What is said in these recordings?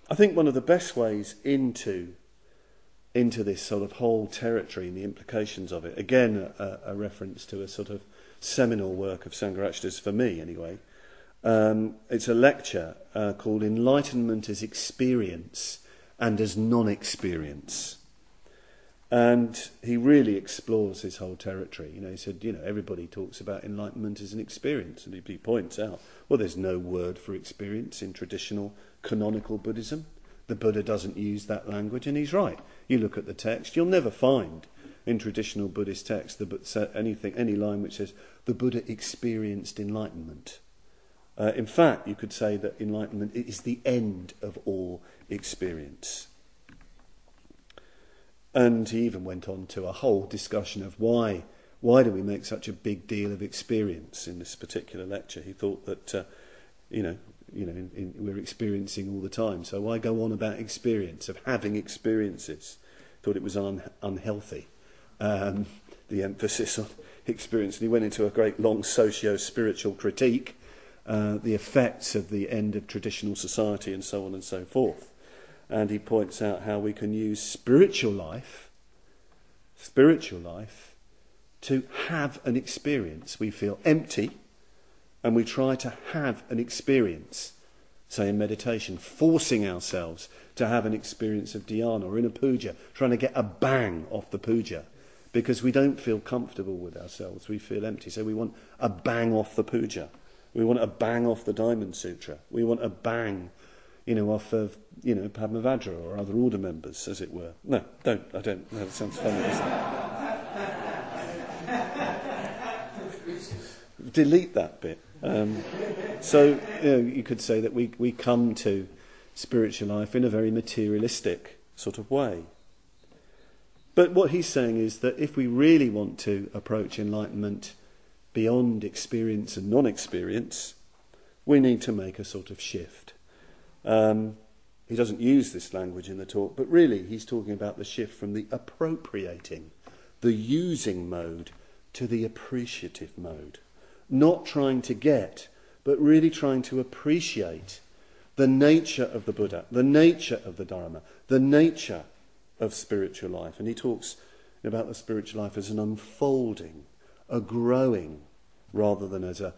I think one of the best ways into this sort of whole territory and the implications of it, again a reference to a sort of seminal work of Sangharakshita's, for me anyway, it's a lecture called Enlightenment as Experience and as Non-Experience. And he really explores this whole territory. He said, everybody talks about enlightenment as an experience. And he points out, well, there's no word for experience in traditional canonical Buddhism. The Buddha doesn't use that language, and he's right. You look at the text, you'll never find in traditional Buddhist text any line which says, the Buddha experienced enlightenment. In fact, you could say that enlightenment is the end of all experience. And he even went on to a whole discussion of why do we make such a big deal of experience in this particular lecture. He thought that, we're experiencing all the time, so why go on about experience, of having experiences? Thought it was unhealthy, the emphasis on experience. And he went into a great long socio-spiritual critique, the effects of the end of traditional society and so on and so forth. And he points out how we can use spiritual life to have an experience. We feel empty and we try to have an experience, say in meditation, forcing ourselves to have an experience of dhyana, or in a puja, trying to get a bang off the puja because we don't feel comfortable with ourselves. We feel empty, so we want a bang off the puja. We want a bang off the Diamond Sutra. We want a bang off of, Padmavajra or other order members, as it were. No, don't. I don't. No, that sounds funny, doesn't it? Delete that bit. So, you could say that we come to spiritual life in a very materialistic sort of way. But what he's saying is that if we really want to approach enlightenment beyond experience and non-experience, we need to make a sort of shift. He doesn't use this language in the talk, but really he's talking about the shift from the appropriating, the using mode, to the appreciative mode. Not trying to get, but really trying to appreciate the nature of the Buddha, the nature of the Dharma, the nature of spiritual life. And he talks about the spiritual life as an unfolding, a growing, rather than as a,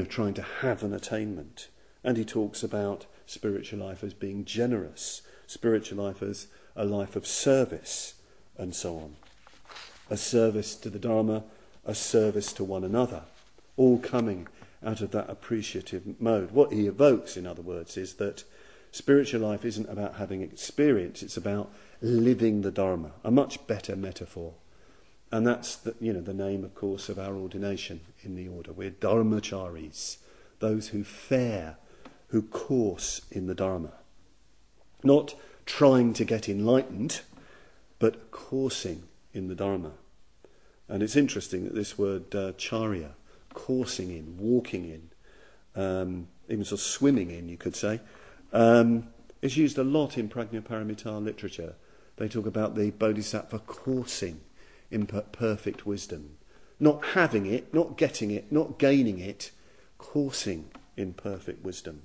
trying to have an attainment. And he talks about spiritual life as being generous, spiritual life as a life of service, and so on. A service to the Dharma, a service to one another, all coming out of that appreciative mode. What he evokes, in other words, is that spiritual life isn't about having experience, it's about living the Dharma, a much better metaphor. And that's the name, of course, of our ordination in the order. We're dharmacharis, those who fare, who course in the Dharma. Not trying to get enlightened, but coursing in the Dharma. And it's interesting that this word charya, coursing in, walking in, even sort of swimming in, you could say, is used a lot in Prajnaparamita literature. They talk about the bodhisattva coursing in perfect wisdom. Not having it, not getting it, not gaining it, coursing in perfect wisdom.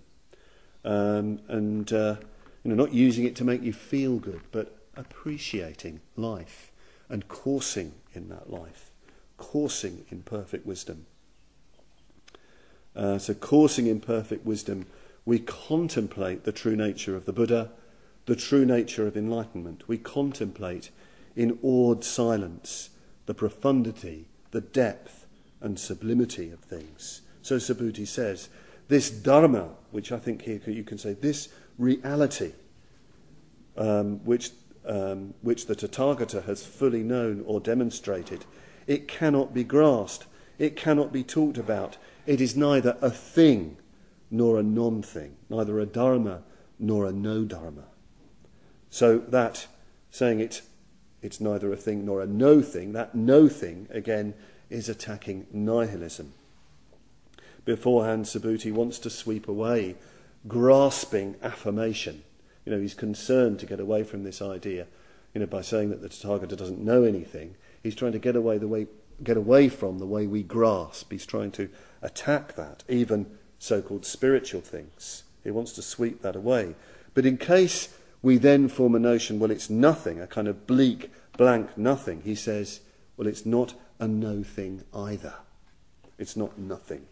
Not using it to make you feel good, but appreciating life and coursing in that life, coursing in perfect wisdom. So coursing in perfect wisdom, we contemplate the true nature of the Buddha, the true nature of enlightenment. We contemplate in awed silence the profundity, the depth and sublimity of things. So Subhuti says, this Dharma, which I think here you can say, this reality, which the Tathagata has fully known or demonstrated, it cannot be grasped, it cannot be talked about. It is neither a thing nor a non-thing, neither a Dharma nor a no-Dharma. So that, saying it's neither a thing nor a no-thing, that no-thing, again, is attacking nihilism. Beforehand, Subhuti wants to sweep away grasping affirmation. He's concerned to get away from this idea, by saying that the Tathagata doesn't know anything. He's trying to get away from the way we grasp. He's trying to attack that, even so-called spiritual things. He wants to sweep that away. But in case we then form a notion, well, it's nothing, a kind of bleak, blank nothing, he says, well, it's not a no thing either. It's not nothing.